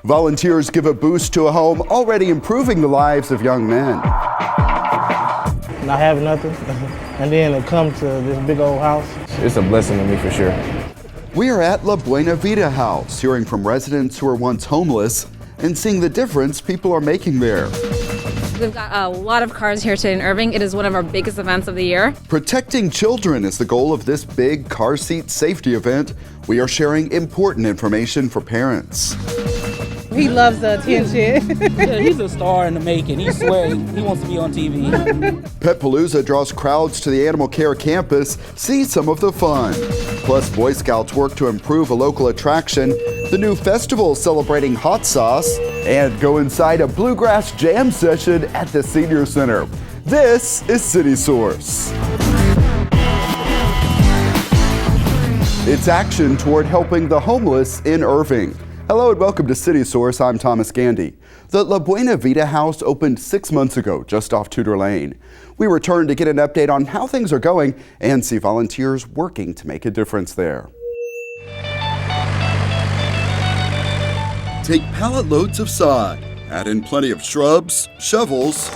Volunteers give a boost to a home already improving the lives of young men. Not having nothing, and then to come to this big old house. It's a blessing to me for sure. We are at La Buena Vida House, hearing from residents who were once homeless and seeing the difference people are making there. We've got a lot of cars here today in Irving. It is one of our biggest events of the year. Protecting children is the goal of this big car seat safety event. We are sharing important information for parents. He loves the attention. Yeah, he's a star in the making. He swears he wants to be on TV. Pet Palooza draws crowds to the animal care campus. See some of the fun. Plus, Boy Scouts work to improve a local attraction, the new festival celebrating hot sauce, and go inside a Bluegrass Jam session at the Senior Center. This is City Source. It's action toward helping the homeless in Irving. Hello and welcome to City Source. I'm Thomas Gandy. The La Buena Vida House opened 6 months ago just off Tudor Lane. We returned to get an update on how things are going and see volunteers working to make a difference there. Take pallet loads of sod, add in plenty of shrubs, shovels,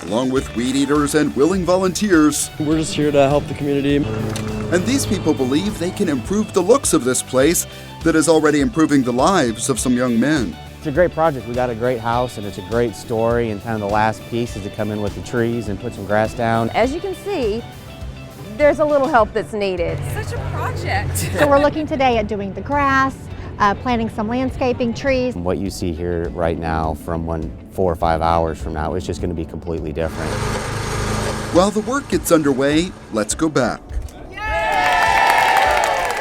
along with weed eaters and willing volunteers. We're just here to help the community. And these people believe they can improve the looks of this place that is already improving the lives of some young men. It's a great project. We got a great house and it's a great story, and kind of the last piece is to come in with the trees and put some grass down. As you can see, there's a little help that's needed. Such a project. So we're looking today at doing the grass, planting some landscaping trees. What you see here right now from 4 or 5 hours from now is just going to be completely different. While the work gets underway, let's go back.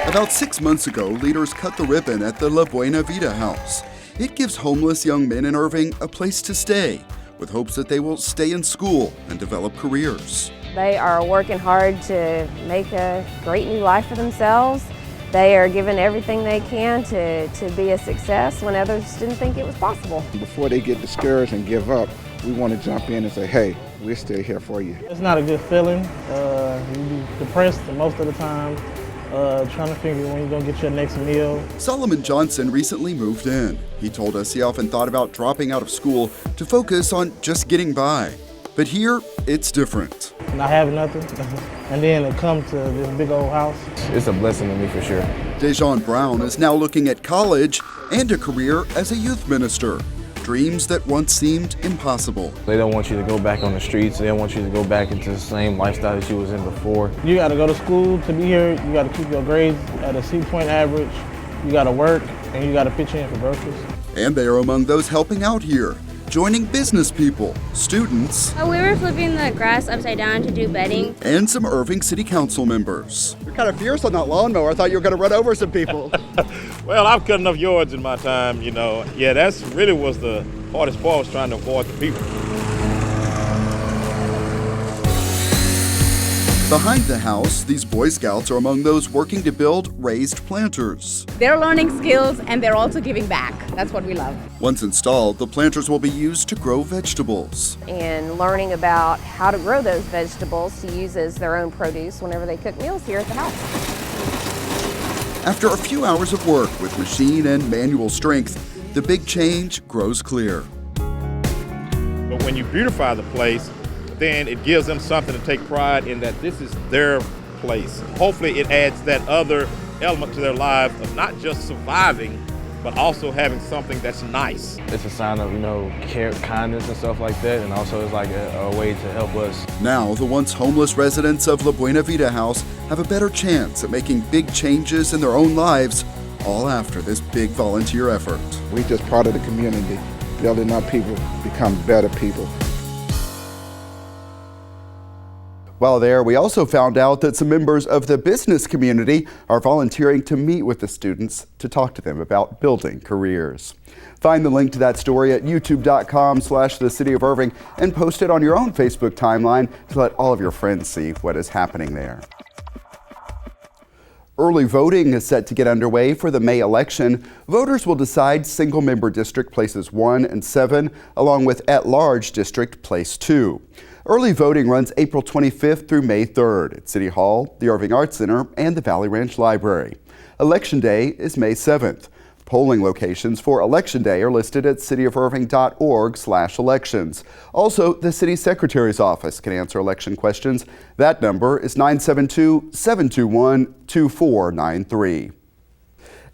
About 6 months ago, leaders cut the ribbon at the La Buena Vida House. It gives homeless young men in Irving a place to stay, with hopes that they will stay in school and develop careers. They are working hard to make a great new life for themselves. They are giving everything they can to be a success when others didn't think it was possible. Before they get discouraged and give up, we want to jump in and say, hey, we're still here for you. It's not a good feeling. You be depressed most of the time, trying to figure when you're going to get your next meal. Solomon Johnson recently moved in. He told us he often thought about dropping out of school to focus on just getting by. But here, it's different. Not having nothing, and then to come to this big old house. It's a blessing to me for sure. Dejon Brown is now looking at college and a career as a youth minister. Dreams that once seemed impossible. They don't want you to go back on the streets. They don't want you to go back into the same lifestyle that you was in before. You got to go to school to be here. You got to keep your grades at a C-point average. You got to work, and you got to pitch in for groceries. And they are among those helping out here, joining business people, students, we were flipping the grass upside down to do bedding, and some Irving City Council members. You're kind of fierce on that lawnmower. I thought you were going to run over some people. Well, I've cut enough yards in my time, you know. Yeah, that's really was the hardest part, was trying to avoid the people. Behind the house, these Boy Scouts are among those working to build raised planters. They're learning skills and they're also giving back. That's what we love. Once installed, the planters will be used to grow vegetables. And learning about how to grow those vegetables to use as their own produce whenever they cook meals here at the house. After a few hours of work with machine and manual strength, the big change grows clear. But when you beautify the place, then it gives them something to take pride in, that this is their place. Hopefully it adds that other element to their lives of not just surviving, but also having something that's nice. It's a sign of, care, kindness and stuff like that, and also it's like a way to help us. Now, the once homeless residents of La Buena Vida House have a better chance at making big changes in their own lives, all after this big volunteer effort. We're just part of the community, building up people become better people. While there, we also found out that some members of the business community are volunteering to meet with the students to talk to them about building careers. Find the link to that story at youtube.com/the City of Irving and post it on your own Facebook timeline to let all of your friends see what is happening there. Early voting is set to get underway for the May election. Voters will decide single-member district places 1 and 7, along with at-large district place 2. Early voting runs April 25th through May 3rd at City Hall, the Irving Arts Center, and the Valley Ranch Library. Election Day is May 7th. Polling locations for Election Day are listed at cityofirving.org/elections. Also, the city secretary's office can answer election questions. That number is 972-721-2493.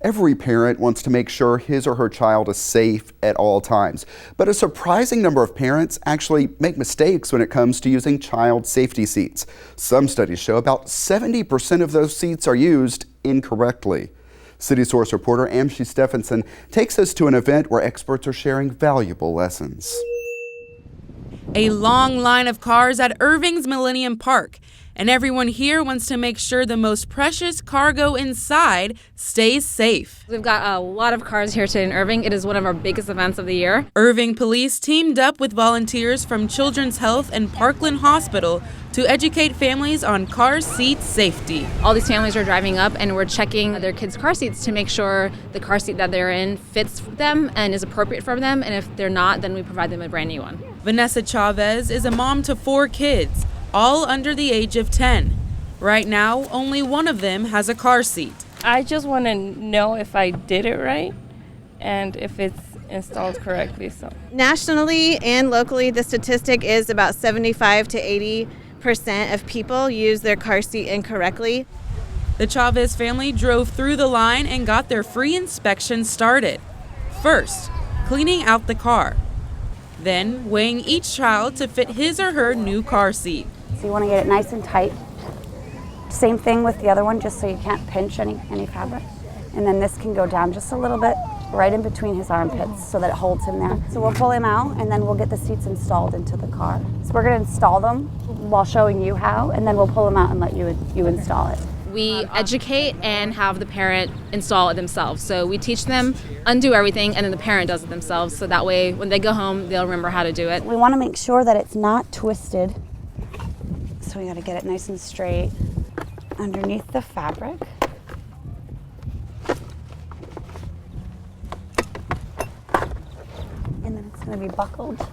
Every parent wants to make sure his or her child is safe at all times, but a surprising number of parents actually make mistakes when it comes to using child safety seats. Some studies show about 70% of those seats are used incorrectly. City Source reporter Amshi Stephenson takes us to an event where experts are sharing valuable lessons. A long line of cars at Irving's Millennium Park, and everyone here wants to make sure the most precious cargo inside stays safe. We've got a lot of cars here today in Irving. It is one of our biggest events of the year. Irving police teamed up with volunteers from Children's Health and Parkland Hospital to educate families on car seat safety. All these families are driving up and we're checking their kids' car seats to make sure the car seat that they're in fits them and is appropriate for them. And if they're not, then we provide them a brand new one. Vanessa Chavez is a mom to 4 kids, all under the age of 10. Right now, only one of them has a car seat. I just want to know if I did it right and if it's installed correctly. So nationally and locally, the statistic is about 75 to 80% of people use their car seat incorrectly. The Chavez family drove through the line and got their free inspection started. First, cleaning out the car. Then weighing each child to fit his or her new car seat. So you want to get it nice and tight. Same thing with the other one, just so you can't pinch any fabric. And then this can go down just a little bit right in between his armpits so that it holds him there. So we'll pull him out and then we'll get the seats installed into the car. So we're going to install them while showing you how, and then we'll pull them out and let you install it. We educate and have the parent install it themselves. So we teach them, undo everything, and then the parent does it themselves. So that way, when they go home, they'll remember how to do it. We want to make sure that it's not twisted. So we got to get it nice and straight underneath the fabric. And then it's going to be buckled.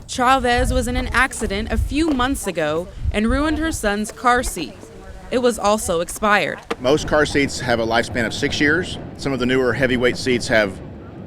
Chavez was in an accident a few months ago and ruined her son's car seat. It was also expired. Most car seats have a lifespan of 6 years. Some of the newer heavyweight seats have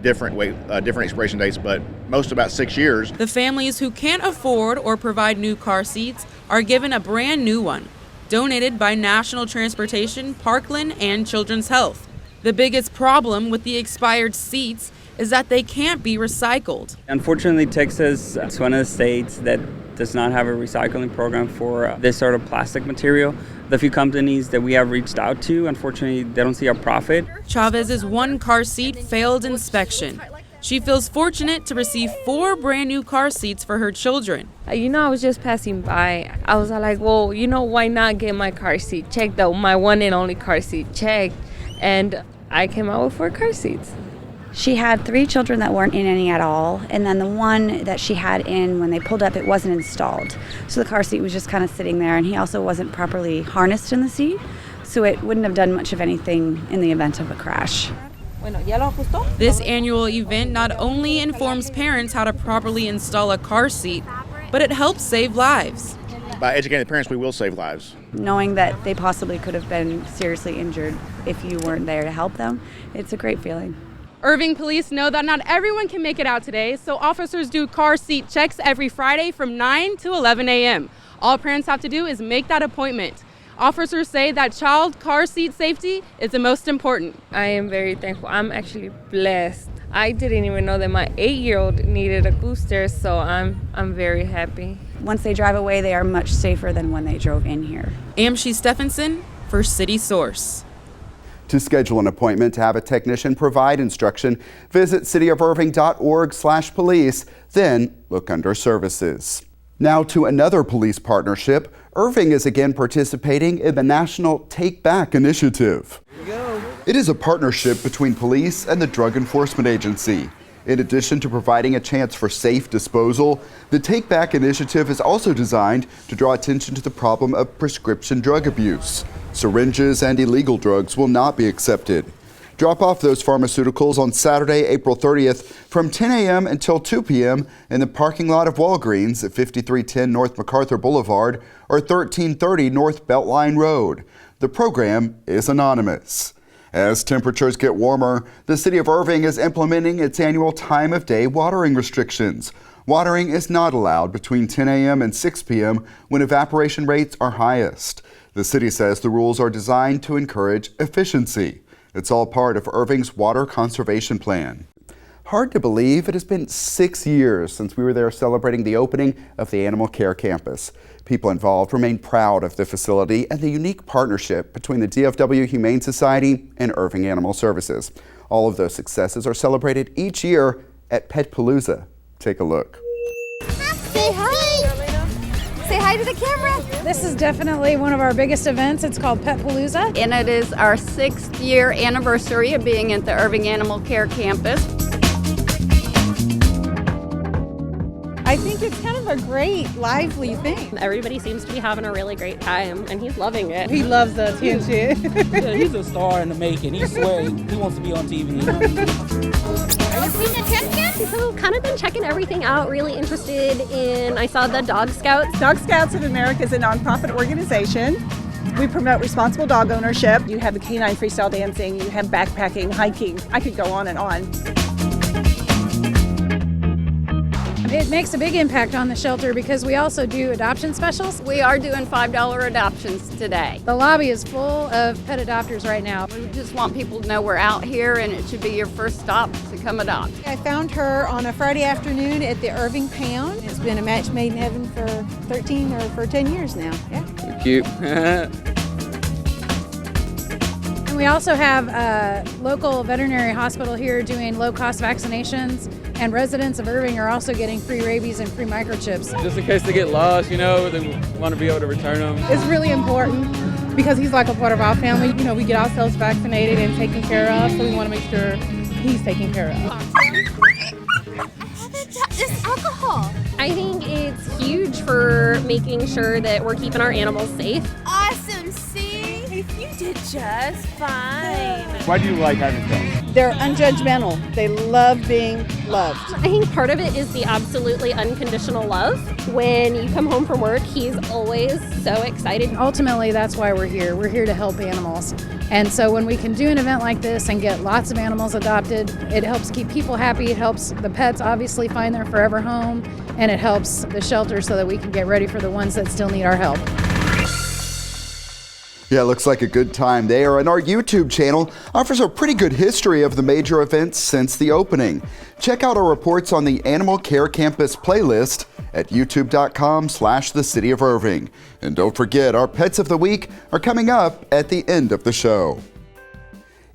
different expiration dates, but most about 6 years. The families who can't afford or provide new car seats are given a brand new one, donated by National Transportation, Parkland, and Children's Health. The biggest problem with the expired seats is that they can't be recycled. Unfortunately, Texas is one of the states that does not have a recycling program for this sort of plastic material. The few companies that we have reached out to, unfortunately, they don't see a profit. Chavez's one car seat failed inspection. She feels fortunate to receive 4 brand new car seats for her children. I was just passing by. I was like, well, why not get my car seat checked though? My one and only car seat checked. And I came out with 4 car seats. She had 3 children that weren't in any at all, and then the one that she had in, when they pulled up, it wasn't installed. So the car seat was just kind of sitting there, and he also wasn't properly harnessed in the seat, so it wouldn't have done much of anything in the event of a crash. This annual event not only informs parents how to properly install a car seat, but it helps save lives. By educating the parents, we will save lives. Knowing that they possibly could have been seriously injured if you weren't there to help them, it's a great feeling. Irving police know that not everyone can make it out today, so officers do car seat checks every Friday from 9 to 11 a.m. All parents have to do is make that appointment. Officers say that child car seat safety is the most important. I am very thankful. I'm actually blessed. I didn't even know that my 8-year-old needed a booster, so I'm very happy. Once they drive away, they are much safer than when they drove in here. Amshi Stephenson for City Source. To schedule an appointment to have a technician provide instruction, visit cityofirving.org/police, then look under services. Now to another police partnership. Irving is again participating in the National Take Back Initiative. It is a partnership between police and the Drug Enforcement Agency. In addition to providing a chance for safe disposal, the Take Back Initiative is also designed to draw attention to the problem of prescription drug abuse. Syringes and illegal drugs will not be accepted. Drop off those pharmaceuticals on Saturday, April 30th from 10 a.m. until 2 p.m. in the parking lot of Walgreens at 5310 North MacArthur Boulevard or 1330 North Beltline Road. The program is anonymous. As temperatures get warmer, the city of Irving is implementing its annual time of day watering restrictions. Watering is not allowed between 10 a.m. and 6 p.m. when evaporation rates are highest. The city says the rules are designed to encourage efficiency. It's all part of Irving's water conservation plan. Hard to believe it has been 6 years since we were there celebrating the opening of the Animal Care Campus. People involved remain proud of the facility and the unique partnership between the DFW Humane Society and Irving Animal Services. All of those successes are celebrated each year at Pet Palooza. Take a look. Say hi. Say hi to the camera. This is definitely one of our biggest events. It's called Pet Palooza. And it is our 6th year anniversary of being at the Irving Animal Care Campus. I think it's kind of a great, lively thing. Everybody seems to be having a really great time, and he's loving it. He loves the attention. Yeah, he's a star in the making. He swears he wants to be on TV. Are you paying attention? So kind of been checking everything out, really interested in, I saw the Dog Scouts. Dog Scouts of America is a nonprofit organization. We promote responsible dog ownership. You have the canine freestyle dancing, you have backpacking, hiking. I could go on and on. It makes a big impact on the shelter because we also do adoption specials. We are doing $5 adoptions today. The lobby is full of pet adopters right now. We just want people to know we're out here and it should be your first stop to come adopt. I found her on a Friday afternoon at the Irving Pound. It's been a match made in heaven for 10 years now. Yeah. Cute. And we also have a local veterinary hospital here doing low-cost vaccinations, and residents of Irving are also getting free rabies and free microchips. Just in case they get lost, they want to be able to return them. It's really important because he's like a part of our family. We get ourselves vaccinated and taken care of, so we want to make sure he's taken care of. It's alcohol. I think it's huge for making sure that we're keeping our animals safe. Awesome. See, you did just fine. Why do you like having pets? They're unjudgmental. They love being loved. I think part of it is the absolutely unconditional love. When you come home from work, he's always so excited. Ultimately, that's why we're here. We're here to help animals. And so when we can do an event like this and get lots of animals adopted, it helps keep people happy. It helps the pets obviously find their forever home, and it helps the shelter so that we can get ready for the ones that still need our help. Yeah, it looks like a good time there, and our YouTube channel offers a pretty good history of the major events since the opening. Check out our reports on the Animal Care Campus playlist at youtube.com/The City of Irving. And don't forget, our Pets of the Week are coming up at the end of the show.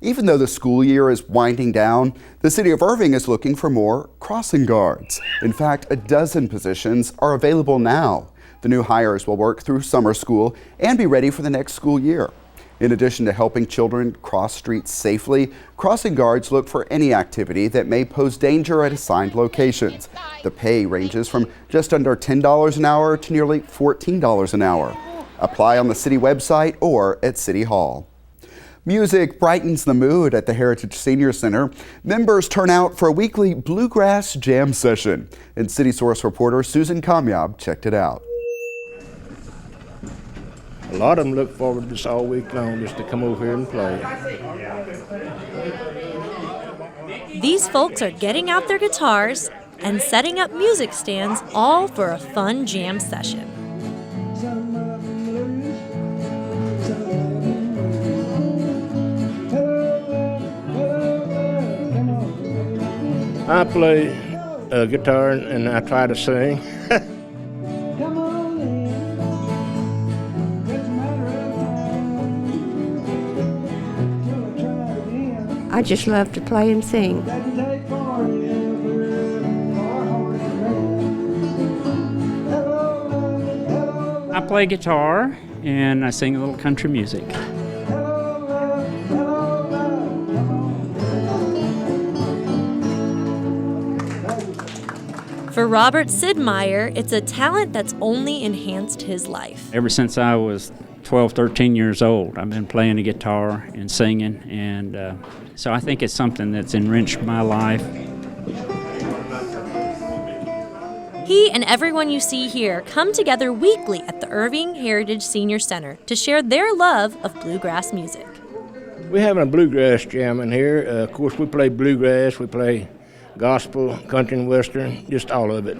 Even though the school year is winding down, the City of Irving is looking for more crossing guards. In fact, a dozen positions are available now. The new hires will work through summer school and be ready for the next school year. In addition to helping children cross streets safely, crossing guards look for any activity that may pose danger at assigned locations. The pay ranges from just under $10 an hour to nearly $14 an hour. Apply on the city website or at City Hall. Music brightens the mood at the Heritage Senior Center. Members turn out for a weekly Bluegrass Jam session. And City Source reporter Susan Kamyab checked it out. A lot of them look forward to this all week long, just to come over here and play. These folks are getting out their guitars and setting up music stands, all for a fun jam session. I play guitar and I try to sing. I just love to play and sing. I play guitar and I sing a little country music. For Robert Sidmeyer, it's a talent that's only enhanced his life. Ever since I was 12, 13 years old, I've been playing the guitar and singing, and so I think it's something that's enriched my life. He and everyone you see here come together weekly at the Irving Heritage Senior Center to share their love of bluegrass music. We're having a Bluegrass Jam in here. Of course, we play bluegrass, we play gospel, country and western, just all of it.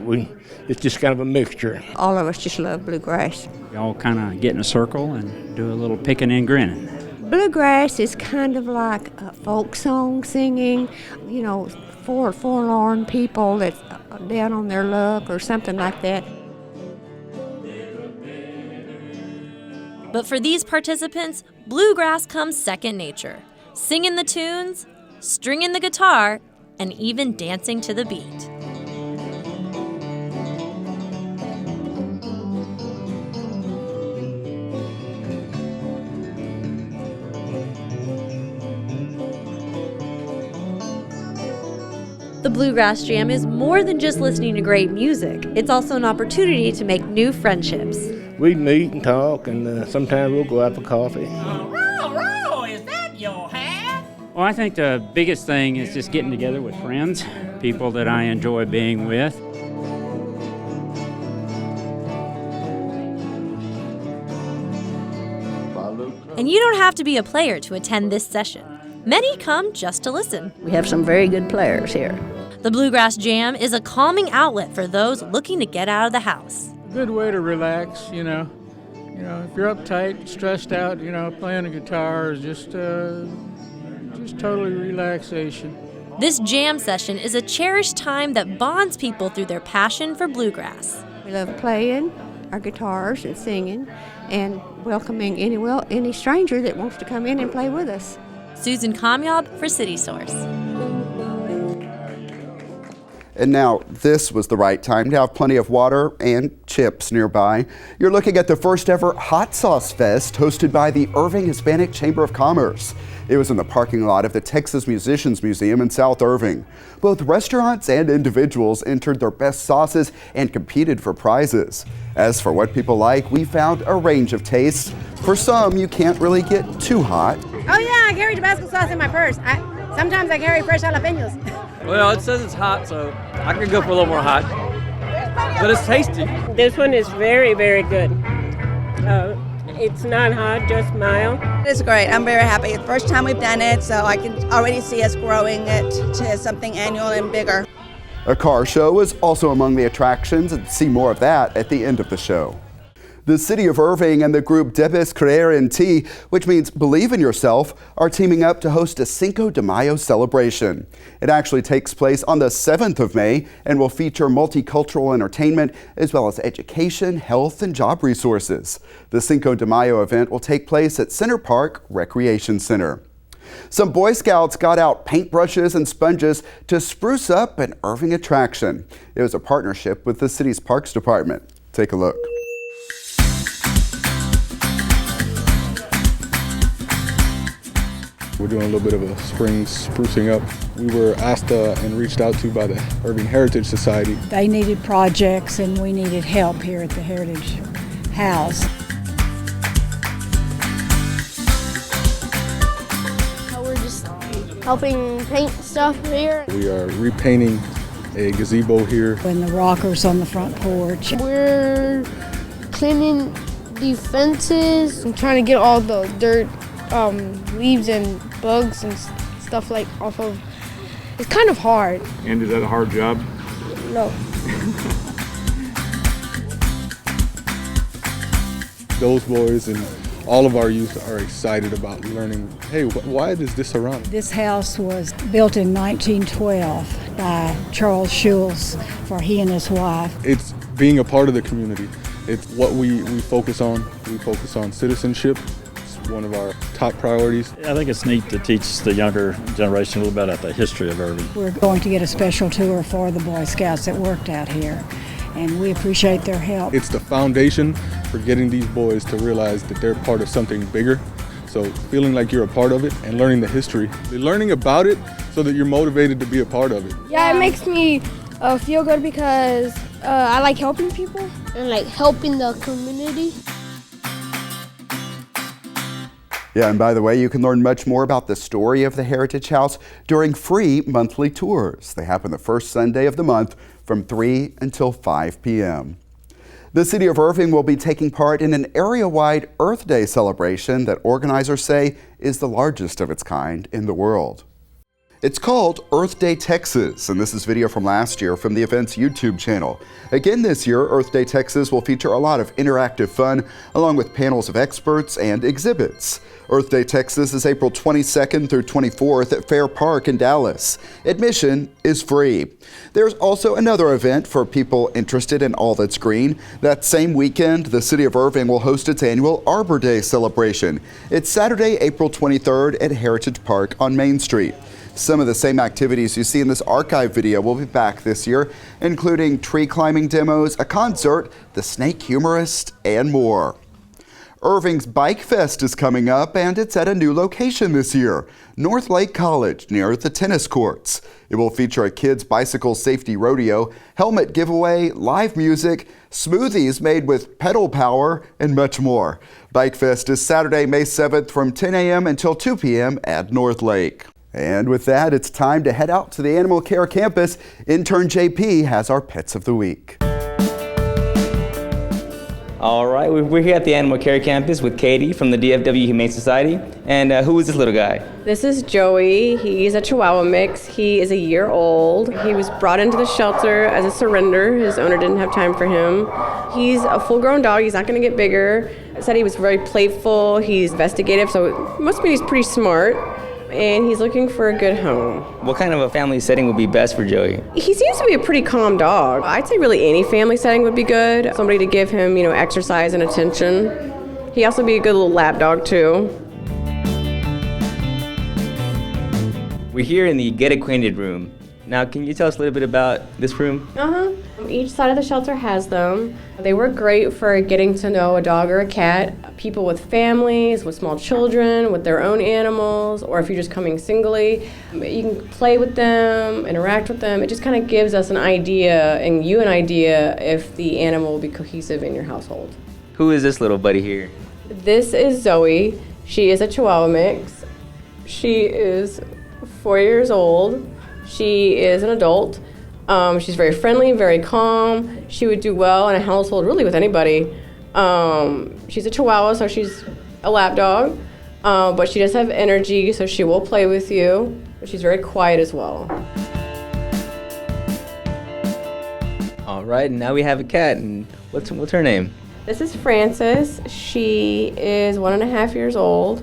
It's just kind of a mixture. All of us just love bluegrass. We all kind of get in a circle and do a little picking and grinning. Bluegrass is kind of like a folk song singing, for forlorn people that's down on their luck or something like that. But for these participants, bluegrass comes second nature. Singing the tunes, stringing the guitar, and even dancing to the beat. The Bluegrass Jam is more than just listening to great music. It's also an opportunity to make new friendships. We meet and talk, and sometimes we'll go out for coffee. Is that your hat? Well, I think the biggest thing is just getting together with friends, people that I enjoy being with. And you don't have to be a player to attend this session. Many come just to listen. We have some very good players here. The Bluegrass Jam is a calming outlet for those looking to get out of the house. Good way to relax, if you're uptight, stressed out, playing a guitar is just totally relaxation. This jam session is a cherished time that bonds people through their passion for bluegrass. We love playing our guitars and singing and welcoming any stranger that wants to come in and play with us. Susan Kamyob for City Source. And now, this was the right time to have plenty of water and chips nearby. You're looking at the first ever Hot Sauce Fest hosted by the Irving Hispanic Chamber of Commerce. It was in the parking lot of the Texas Musicians Museum in South Irving. Both restaurants and individuals entered their best sauces and competed for prizes. As for what people like, we found a range of tastes. For some, you can't really get too hot. Oh yeah, I carry Tabasco sauce in my purse. Sometimes I carry fresh jalapenos. Well, it says it's hot, so I could go for a little more hot. But it's tasty. This one is very, very good. It's not hot, just mild. It's great. I'm very happy. It's the first time we've done it, so I can already see us growing it to something annual and bigger. A car show is also among the attractions, and see more of that at the end of the show. The city of Irving and the group Debes Creer en Ti, which means believe in yourself, are teaming up to host a Cinco de Mayo celebration. It actually takes place on the 7th of May and will feature multicultural entertainment as well as education, health, and job resources. The Cinco de Mayo event will take place at Center Park Recreation Center. Some Boy Scouts got out paintbrushes and sponges to spruce up an Irving attraction. It was a partnership with the city's Parks Department. Take a look. We're doing a little bit of a spring sprucing up. We were asked and reached out to by the Irving Heritage Society. They needed projects and we needed help here at the Heritage House. We're just helping paint stuff here. We are repainting a gazebo here. And the rockers on the front porch. We're cleaning the fences and trying to get all the dirt, leaves and bugs and stuff like off of. It's kind of hard. And is that a hard job? No. Those boys and all of our youth are excited about learning, hey, why is this around? This house was built in 1912 by Charles Schulz for he and his wife. It's being a part of the community. It's what we focus on. We focus on citizenship. One of our top priorities. I think it's neat to teach the younger generation a little bit about the history of Irving. We're going to get a special tour for the Boy Scouts that worked out here, and we appreciate their help. It's the foundation for getting these boys to realize that they're part of something bigger. So feeling like you're a part of it and learning the history. Learning about it so that you're motivated to be a part of it. Yeah, it makes me feel good because I like helping people and like helping the community. Yeah, and by the way, you can learn much more about the story of the Heritage House during free monthly tours. They happen the first Sunday of the month from 3 until 5 p.m. The City of Irving will be taking part in an area-wide Earth Day celebration that organizers say is the largest of its kind in the world. It's called Earth Day Texas, and this is video from last year from the event's YouTube channel. Again this year, Earth Day Texas will feature a lot of interactive fun, along with panels of experts and exhibits. Earth Day Texas is April 22nd through 24th at Fair Park in Dallas. Admission is free. There's also another event for people interested in all that's green. That same weekend, the City of Irving will host its annual Arbor Day celebration. It's Saturday, April 23rd at Heritage Park on Main Street. Some of the same activities you see in this archive video will be back this year, including tree climbing demos, a concert, the Snake Humorist, and more. Irving's Bike Fest is coming up, and it's at a new location this year, North Lake College near the tennis courts. It will feature a kids' bicycle safety rodeo, helmet giveaway, live music, smoothies made with pedal power, and much more. Bike Fest is Saturday, May 7th from 10 a.m. until 2 p.m. at North Lake. And with that, it's time to head out to the Animal Care Campus. Intern JP has our Pets of the Week. All right, we're here at the Animal Care Campus with Katie from the DFW Humane Society. And who is this little guy? This is Joey. He's a Chihuahua mix. He is a year old. He was brought into the shelter as a surrender. His owner didn't have time for him. He's a full-grown dog. He's not going to get bigger. I said he was very playful. He's investigative, so it must mean he's pretty smart. And he's looking for a good home. What kind of a family setting would be best for Joey? He seems to be a pretty calm dog. I'd say really any family setting would be good. Somebody to give him, exercise and attention. He'd also be a good little lap dog too. We're here in the Get Acquainted room. Now, can you tell us a little bit about this room? Each side of the shelter has them. They work great for getting to know a dog or a cat, people with families, with small children, with their own animals, or if you're just coming singly. You can play with them, interact with them. It just kind of gives us an idea, and you an idea, if the animal will be cohesive in your household. Who is this little buddy here? This is Zoe. She is a Chihuahua mix. She is 4 years old. She is an adult. She's very friendly, very calm. She would do well in a household really with anybody. She's a Chihuahua, so she's a lap dog, but she does have energy, so she will play with you. But she's very quiet as well. All right, and now we have a cat, and what's her name? This is Frances. She is 1.5 years old.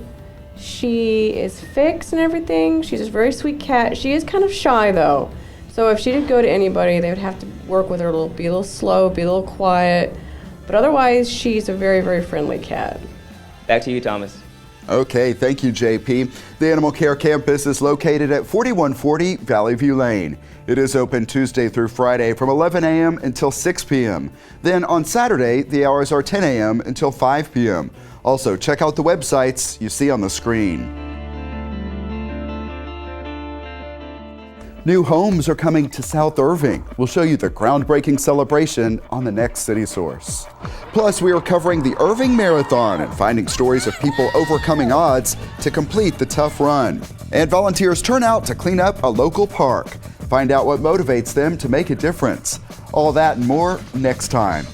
She is fixed and everything. She's a very sweet cat. She is kind of shy though. So if she did go to anybody, they would have to work with her be a little slow, be a little quiet. But otherwise, she's a very, very friendly cat. Back to you, Thomas. Okay, thank you, JP. The Animal Care Campus is located at 4140 Valley View Lane. It is open Tuesday through Friday from 11 a.m. until 6 p.m. Then on Saturday, the hours are 10 a.m. until 5 p.m. Also, check out the websites you see on the screen. New homes are coming to South Irving. We'll show you the groundbreaking celebration on the next City Source. Plus, we are covering the Irving Marathon and finding stories of people overcoming odds to complete the tough run. And volunteers turn out to clean up a local park. Find out what motivates them to make a difference. All that and more next time.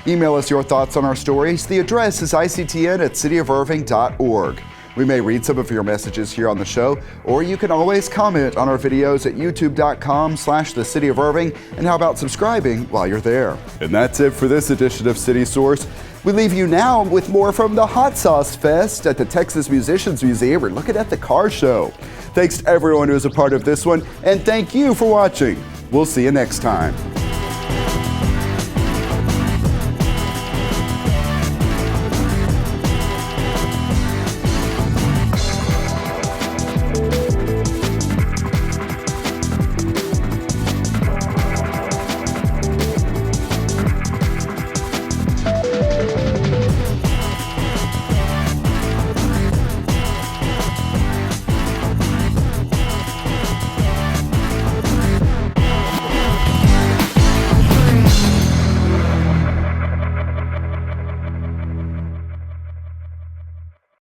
Email us your thoughts on our stories. The address is ictn@cityofirving.org. We may read some of your messages here on the show, or you can always comment on our videos at youtube.com/The City of Irving. And how about subscribing while you're there? And that's it for this edition of City Source. We leave you now with more from the Hot Sauce Fest at the Texas Musicians Museum. We're looking at the car show. Thanks to everyone who is a part of this one, and thank you for watching. We'll see you next time.